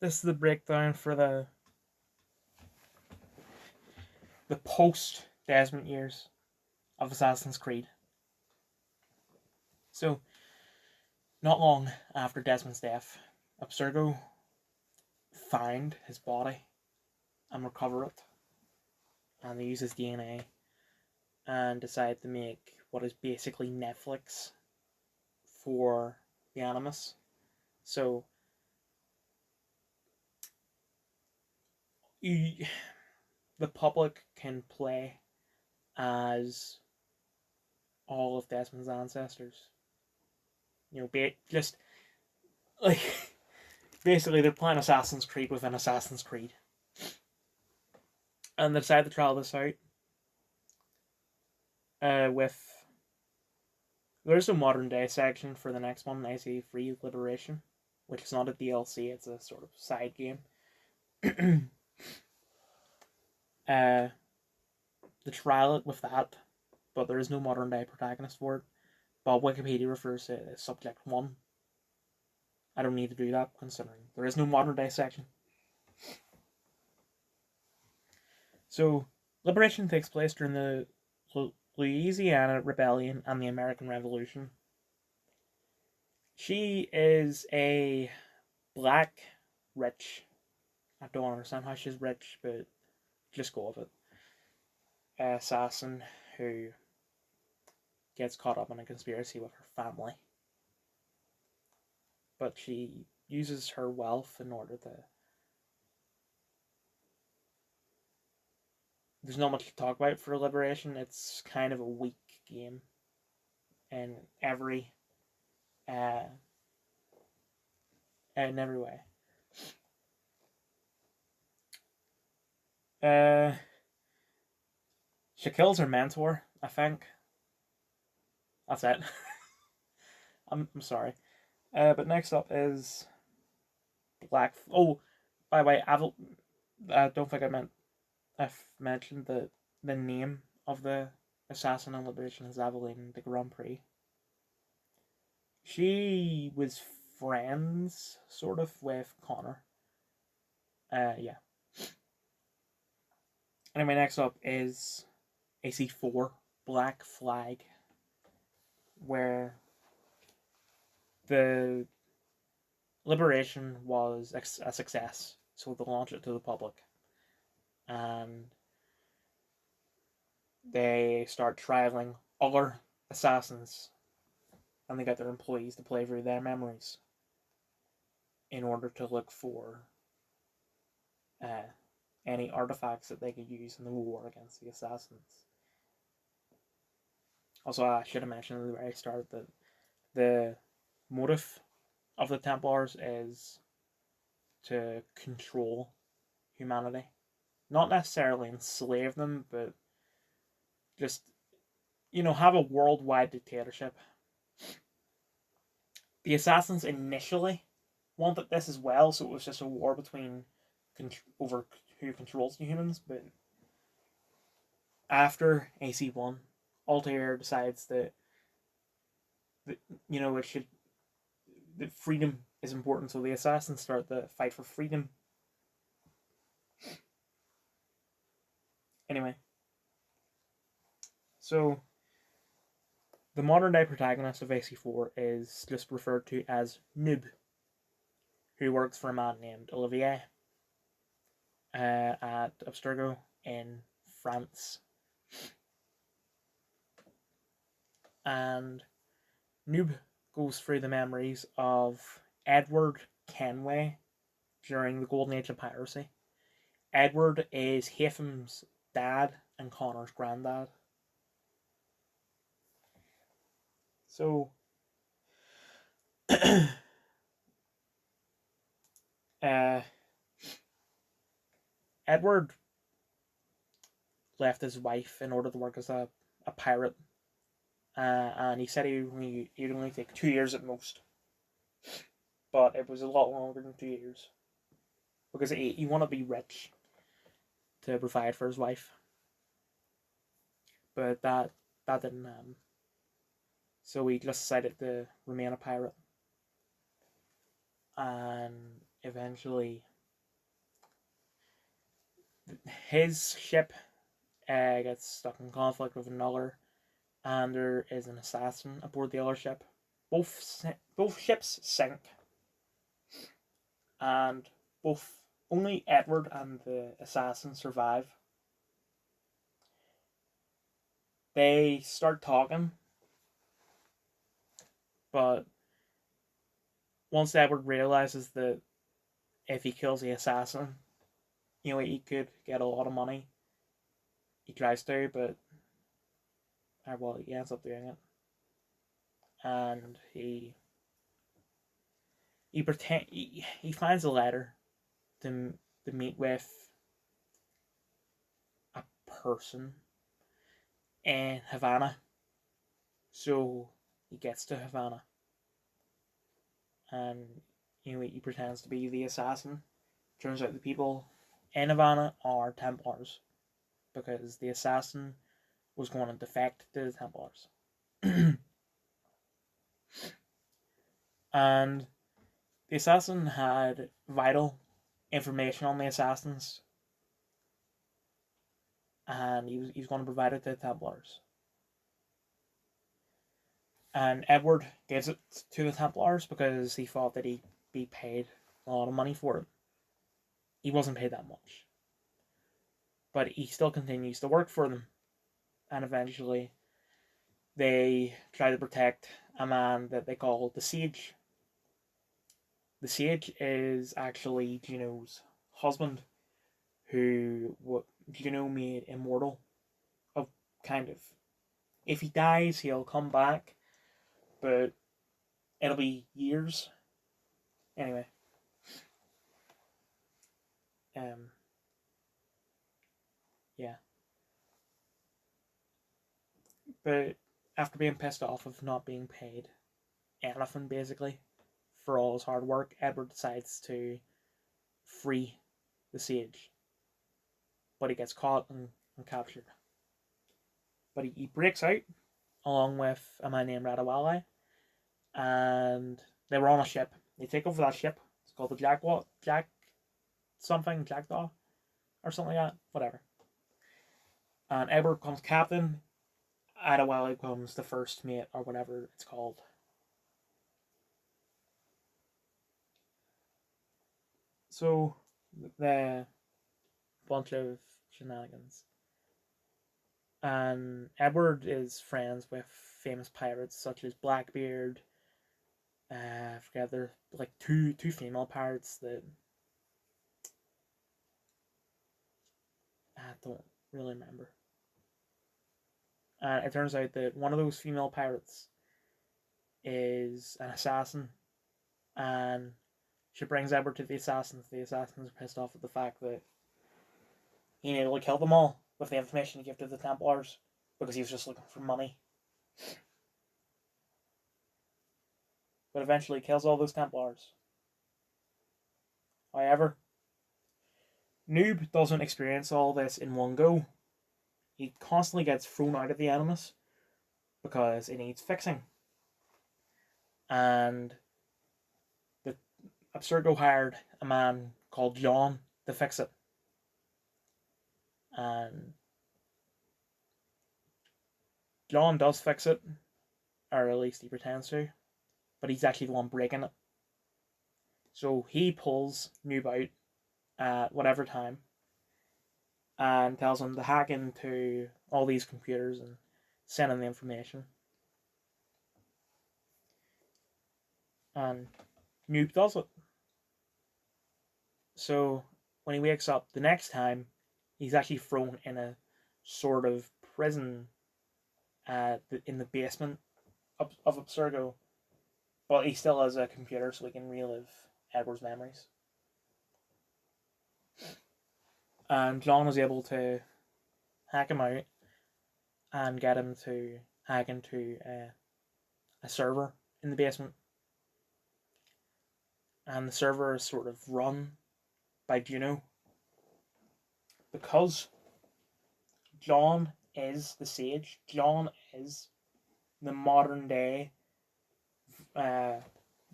this is the breakdown for the post Desmond years of Assassin's Creed. So, not long after Desmond's death, Abstergo found his body and recovered it, and they used his DNA and decided to make what is basically Netflix for the Animus. So, the public can play as all of Desmond's ancestors. Just like basically they're playing Assassin's Creed within Assassin's Creed, and they decided to trial this out with. There's a modern day section for the next one, AC Free Liberation, which is not a DLC; it's a sort of side game. They trial it with that, but there is no modern day protagonist for it. But Wikipedia refers to it as Subject 1. I don't need to do that, considering there is no modern day section. So, Liberation takes place during the Louisiana Rebellion and the American Revolution. She is a black, rich, I don't understand how she's rich, but just go with it, assassin who gets caught up in a conspiracy with her family. But she uses her wealth in order to... There's not much to talk about for Liberation. It's kind of a weak game in every way. She kills her mentor, I think. That's it. I'm sorry. But next up is Black... Oh, by the way, I don't think I've mentioned the name of the assassin in Liberation is Aveline de Grand Prix. She was friends, sort of, with Connor. Yeah. Anyway, next up is AC4, Black Flag, where the Liberation was a success, so they launched it to the public. And they start trialing other assassins, and they get their employees to play through their memories in order to look for any artifacts that they could use in the war against the assassins. Also, I should have mentioned at the very start that the motive of the Templars is to control humanity. Not necessarily enslave them, but just, have a worldwide dictatorship. The assassins initially wanted this as well, so it was just a war between over who controls the humans, but after AC1, Altair decides that that freedom is important, so the assassins start the fight for freedom. Anyway, so the modern day protagonist of AC4 is just referred to as Noob, who works for a man named Olivier at Abstergo in France. And Noob goes through the memories of Edward Kenway during the Golden Age of piracy. Edward is Haytham's dad and Connor's granddad. So, Edward left his wife in order to work as a pirate, and he said he'd only take 2 years at most, but it was a lot longer than 2 years, because he wanted to be rich to provide for his wife, but that didn't happen. So he just decided to remain a pirate, and eventually his ship gets stuck in conflict with another, and there is an assassin aboard the other ship. Both ships sink, and both only Edward and the assassin survive. They start talking, but once Edward realizes that if he kills the assassin, he could get a lot of money. He tries to, but well, he ends up doing it, and he finds a letter to meet with a person in Havana. So he gets to Havana, and he pretends to be the assassin. Turns out the people in Havana are Templars, because the assassin was going to defect to the Templars. And the assassin had vital information on the assassins, and he was going to provide it to the Templars. And Edward gives it to the Templars because he thought that he'd be paid a lot of money for it. He wasn't paid that much, but he still continues to work for them. And eventually they try to protect a man that they call the Sage. The Sage is actually Juno's husband, who Juno made immortal. Of kind of, if he dies, he'll come back, but it'll be years. Anyway, yeah. But after being pissed off of not being paid anything, basically, for all his hard work, Edward decides to free the Sage. But he gets caught and captured. But he breaks out along with a man named Radawali, and they were on a ship. They take over that ship. It's called the Jackdaw, or something like that. Whatever. And Edward becomes captain. Adewale becomes the first mate, or whatever it's called. So, the bunch of shenanigans. And Edward is friends with famous pirates such as Blackbeard. I forget, there are like two female pirates that I don't really remember. And it turns out that one of those female pirates is an assassin, and she brings Edward to the assassins. The assassins are pissed off at the fact that he nearly killed them all with the information he gave to the Templars, because he was just looking for money. But eventually kills all those Templars. However, Noob doesn't experience all this in one go. He constantly gets thrown out of the Animus because it needs fixing. And the Abstergo hired a man called John to fix it. And John does fix it, or at least he pretends to, but he's actually the one breaking it. So he pulls Noob out at whatever time and tells him to hack into all these computers and send him the information. And Noob does it. So when he wakes up the next time, he's actually thrown in a sort of prison in the basement of Abstergo. But he still has a computer so he can relive Edward's memories. And John was able to hack him out and get him to hack into a server in the basement. And the server is sort of run by Juno, because John is the Sage. John is the modern day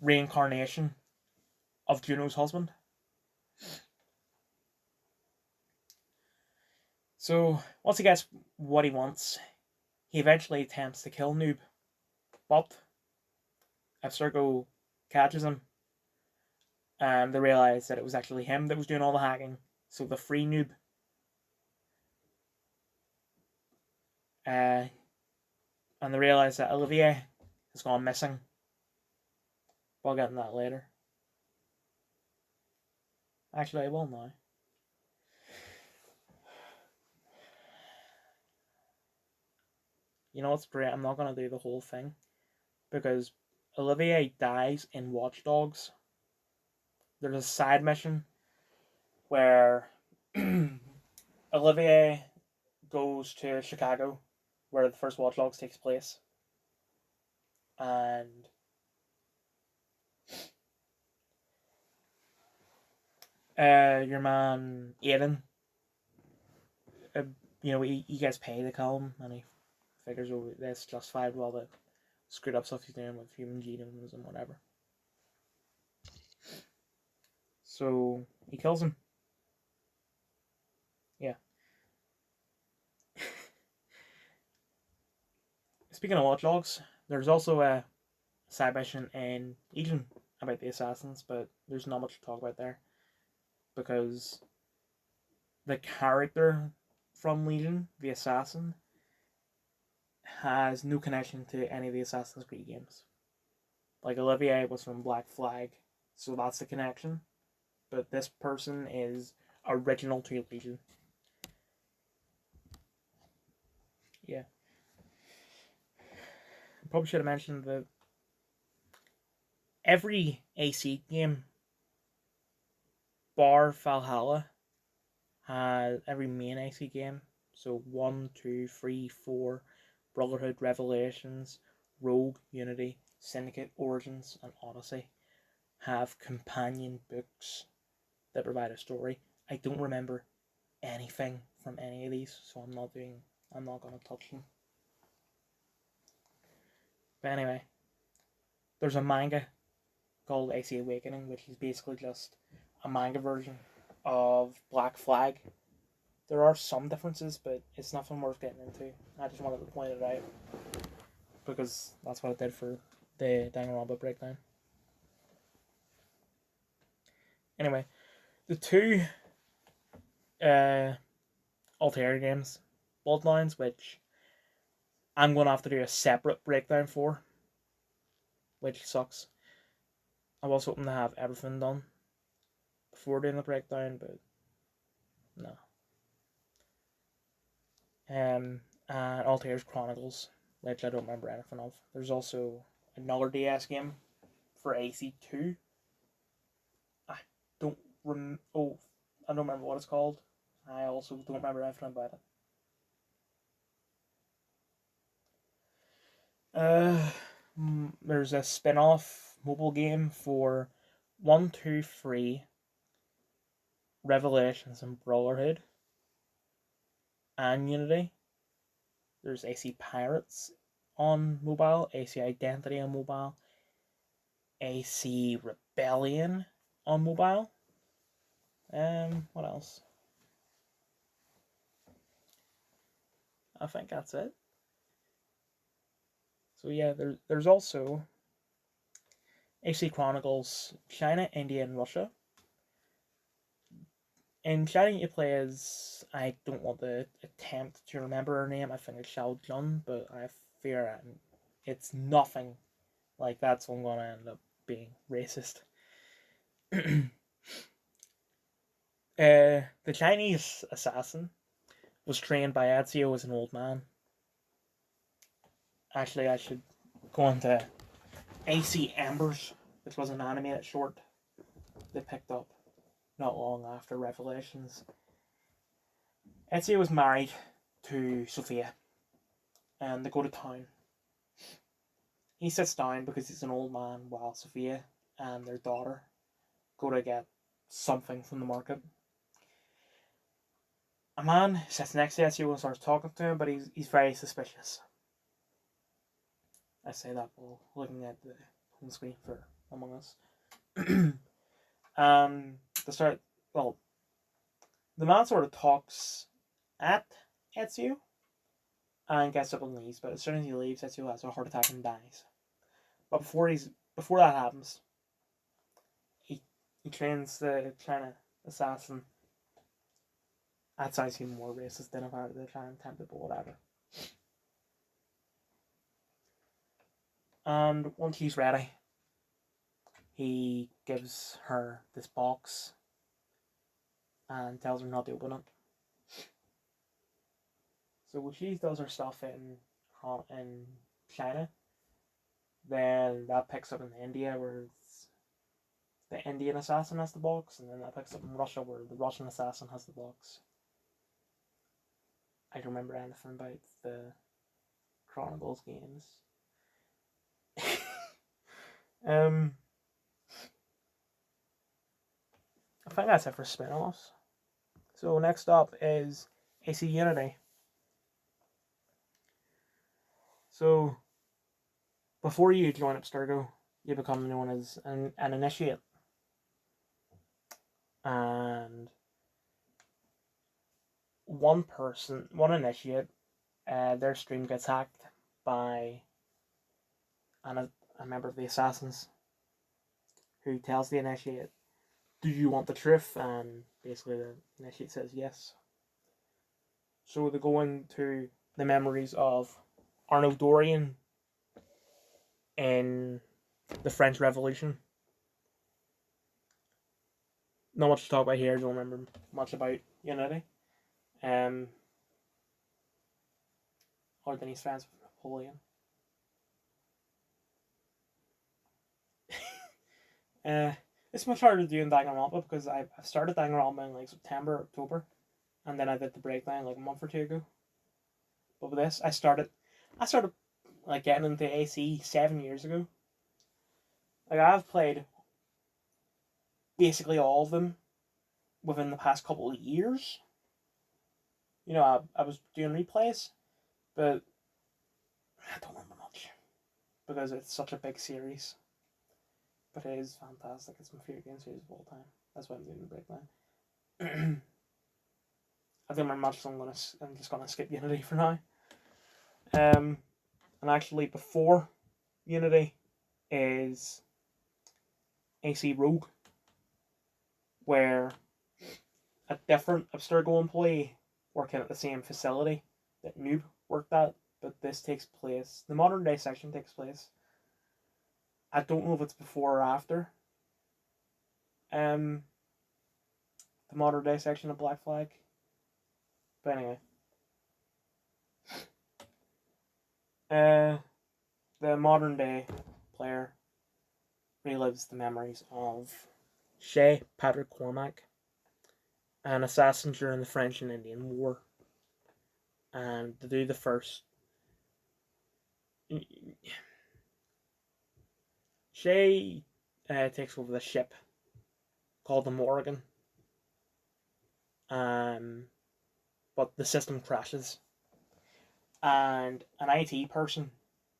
reincarnation of Juno's husband. So, once he gets what he wants, he eventually attempts to kill Noob. But Abstergo catches him, and they realize that it was actually him that was doing all the hacking. So they free Noob. And they realize that Olivier has gone missing. We'll get into that later. Actually, I will now. You know what's great? I'm not going to do the whole thing, because Olivier dies in Watch Dogs. There's a side mission where Olivier goes to Chicago, where the first Watch Dogs takes place, and your man Aiden, he gets paid to kill him, and he figures, oh, that's justified with all the screwed up stuff he's doing with human genomes and whatever. So he kills him. Yeah. Speaking of Watch Dogs, there's also a side mission in Legion about the assassins, but there's not much to talk about there, because the character from Legion, the assassin, has no connection to any of the Assassin's Creed games. Like, Olivier was from Black Flag, so that's the connection. But this person is original to Legion. Yeah. I probably should have mentioned that every AC game, bar Valhalla, has every main AC game. So 1, 2, 3, 4, Brotherhood, Revelations, Rogue, Unity, Syndicate, Origins, and Odyssey have companion books that provide a story. I don't remember anything from any of these, so I'm not going to touch them. But anyway, there's a manga called AC Awakening, which is basically just a manga version of Black Flag. There are some differences, but it's nothing worth getting into. I just wanted to point it out, because that's what I did for the Danganronpa breakdown. Anyway, the two Altair games, Bloodlines, which I'm going to have to do a separate breakdown for, which sucks. I was hoping to have everything done before doing the breakdown, but no. And Altair's Chronicles, which I don't remember anything of. There's also another DS game for AC2. I don't remember what it's called. I also don't remember anything about it. There's a spin-off mobile game for 1, 2, 3, Revelations and Brotherhood, and Unity. There's AC Pirates on mobile, AC Identity on mobile, AC Rebellion on mobile. What else? I think that's it. So yeah, there's also AC Chronicles China, India, and Russia. In China, you play as, I don't want to attempt to remember her name, I think it's Xiao Jun, but I fear it's nothing like that, so I'm going to end up being racist. The Chinese assassin was trained by Ezio as an old man. Actually, I should go into AC Embers, which was an animated short they picked up not long after Revelations. Ezio was married to Sophia, and they go to town. He sits down because he's an old man, while Sophia and their daughter go to get something from the market. A man sits next to Ezio and starts talking to him, but he's very suspicious. I say that while looking at the home screen for Among Us. The man sort of talks at Ezio and gets up and leaves. But as soon as he leaves, Ezio has a heart attack and dies. But before that happens, he trains the China assassin. That sounds even more racist than if I were the China temple, but whatever. And once he's ready, he gives her this box and tells her not to open it. So when she does her stuff in China, then that picks up in India where it's the Indian assassin has the box, and then that picks up in Russia where the Russian assassin has the box. I don't remember anything about the Chronicles games. I think that's it for spin-offs. So next up is AC Unity. So before you join Abstergo, you become known as an initiate. And one initiate, their stream gets hacked by a member of the assassins who tells the initiate, "Do you want the truth?" And basically the initiate says yes. So they go into the memories of Arnaud Dorian in the French Revolution. Not much to talk about here, don't remember much about Unity. Or than he's friends with Napoleon. It's much harder to do in Danganronpa because I started Danganronpa in like September, October, and then I did the breakdown like a month or two ago. But with this, I started like getting into AC 7 years ago. Like I've played basically all of them within the past couple of years. You know, I was doing replays, but I don't remember much because it's such a big series. But it is fantastic. It's my favorite game series of all time. That's why I'm doing the breakdown. I don't remember much, so I'm just gonna skip Unity for now. And actually, before Unity is AC Rogue, where a different Abstergo employee working at the same facility that Noob worked at, but this takes place. The modern day section takes place. I don't know if it's before or after. The modern day section of Black Flag. But anyway. The modern day player relives the memories of Shay Patrick Cormac, an assassin during the French and Indian War. And to do the first, Shay takes over the ship called the Morrigan. But the system crashes. And an IT person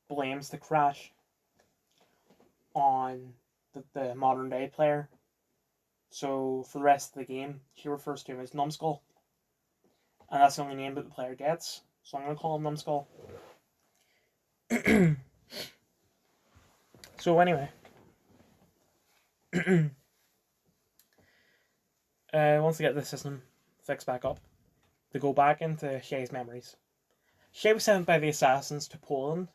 blames the crash on the modern day player. So for the rest of the game, she refers to him as Numbskull. And that's the only name that the player gets. So I'm going to call him Numbskull. So anyway. Once they get the system fixed back up, they go back into Shay's memories. Shay was sent by the assassins to Poland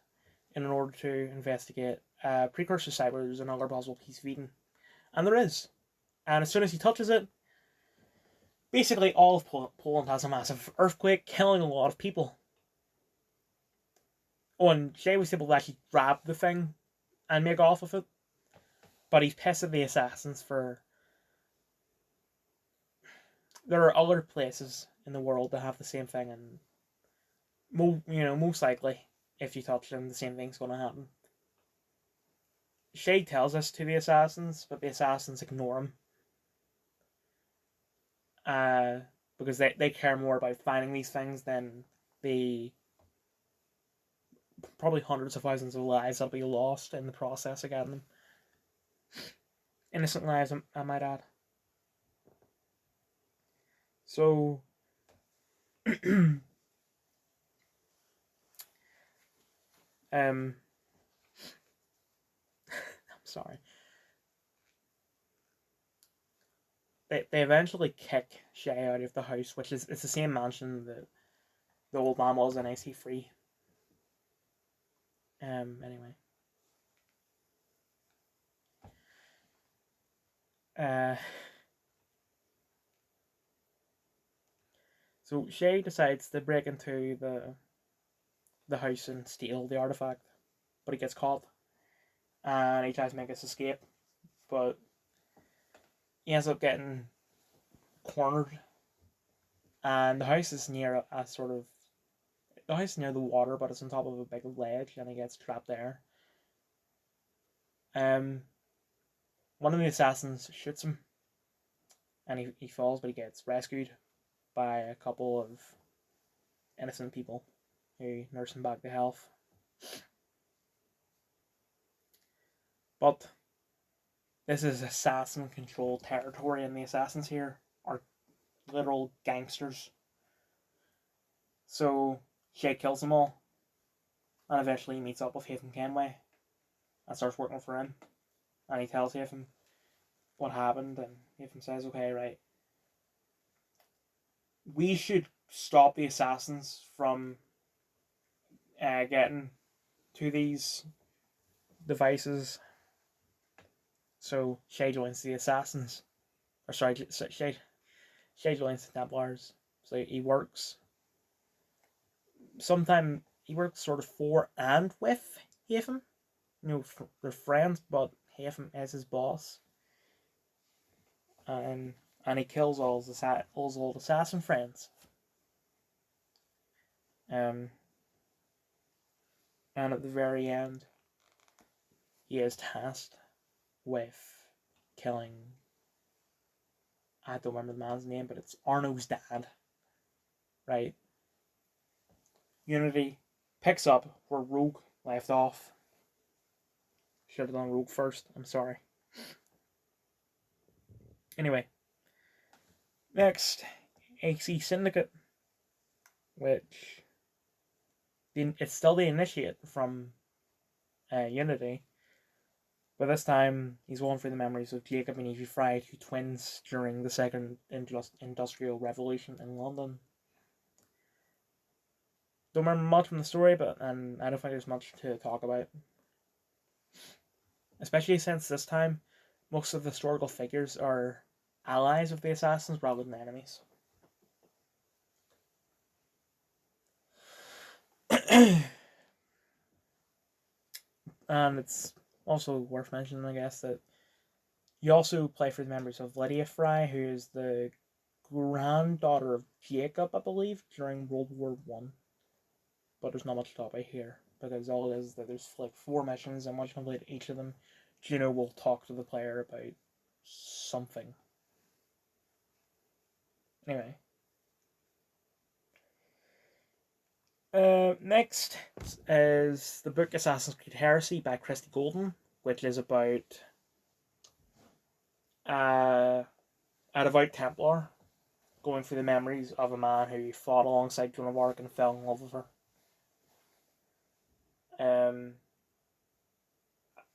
in order to investigate a precursor site where there's another possible piece of Eden. And there is. And as soon as he touches it, basically all of Poland has a massive earthquake, killing a lot of people. Oh, and Shay was able to actually grab the thing and make off with it. But he's pissed at the assassins for... There are other places in the world that have the same thing, and most likely, if you touch them, the same thing's going to happen. Shay tells us to the assassins, but the assassins ignore him. Because they care more about finding these things than the probably hundreds of thousands of lives that'll be lost in the process of getting them. Innocent lives, I might add. So, I'm sorry. They eventually kick Shay out of the house, which is it's the same mansion that the old man was in AC3. Anyway. Uh, so Shay decides to break into the house and steal the artifact, but he gets caught, and he tries to make his escape, but he ends up getting cornered, and the house is near a sort of the house is near the water, but it's on top of a big ledge, and he gets trapped there. Um, One of the assassins shoots him, and he falls, but he gets rescued by a couple of innocent people who nurse him back to health. But this is assassin controlled territory, and the assassins here are literal gangsters. So Shay kills them all, and eventually he meets up with Hatham Kenway and starts working for him. And he tells Hatham what happened, and Hatham says, "Okay, right, we should stop the assassins from getting to these devices." So Shay joins the assassins, or sorry, Shay joins the Templars. So he works. Sometimes he works sort of for and with Hatham. You know, they're friends, but Hatham is his boss. And he kills all his old assassin friends. And at the very end, he is tasked with killing. I don't remember the man's name, but it's Arno's dad. Right? Unity picks up where Rogue left off. Should have done Rogue first. I'm sorry. Anyway, next, AC Syndicate, which it's still the Initiate from Unity, but this time he's going through the memories of Jacob and Evie Fry, two twins during the Second Industrial Revolution in London. Don't remember much from the story, but I don't think there's much to talk about. Especially since this time, most of the historical figures are allies of the assassins rather than enemies. And it's also worth mentioning, I guess, that you also play for the members of Lydia Fry, who is the granddaughter of Jacob, I believe, during World War One. But there's not much to talk about here, because all it is that there's like 4 missions, and once you complete each of them, Juno will talk to the player about something. Anyway. Next is the book Assassin's Creed Heresy by Christy Golden, which is about a devout Templar going through the memories of a man who fought alongside Joan of Arc and fell in love with her.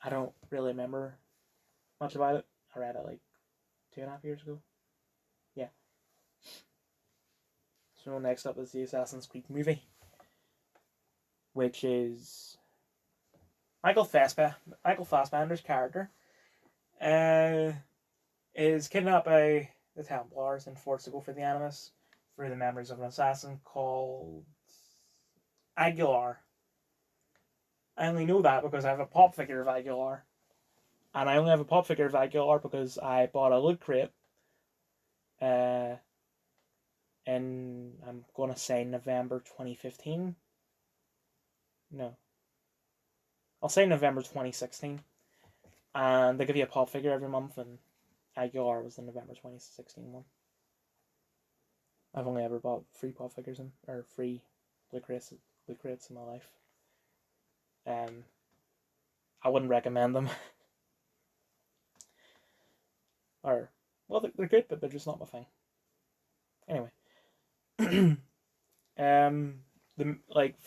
I don't really remember much about it. I read it like 2.5 years ago. Yeah. So next up is the Assassin's Creed movie, which is Michael Fassbender's character is kidnapped by the Templars and forced to go for the Animus through the memories of an assassin called Aguilar. I only know that because I have a pop figure of Aguilar. And I only have a pop figure of Aguilar because I bought a loot crate in, I'm going to say November 2015. No. I'll say November 2016. And they give you a pop figure every month, and Aguilar was the November 2016 one. I've only ever bought free pop figures or free loot crates in my life. I wouldn't recommend them. Or, well, they're good, but they're just not my thing. Anyway. For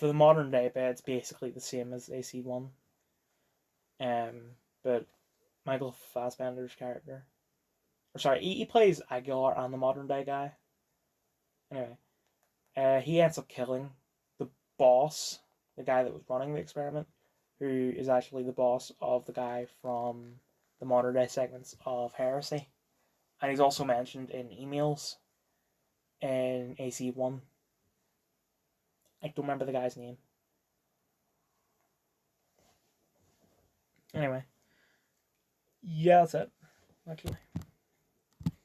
the modern day bit, it's basically the same as AC1. But Michael Fassbender's character, or sorry, he plays Aguilar and the modern day guy. Anyway, he ends up killing the boss, the guy that was running the experiment, who is actually the boss of the guy from the modern day segments of Heresy. And he's also mentioned in emails in AC1. I don't remember the guy's name. Anyway. Yeah, that's it, actually.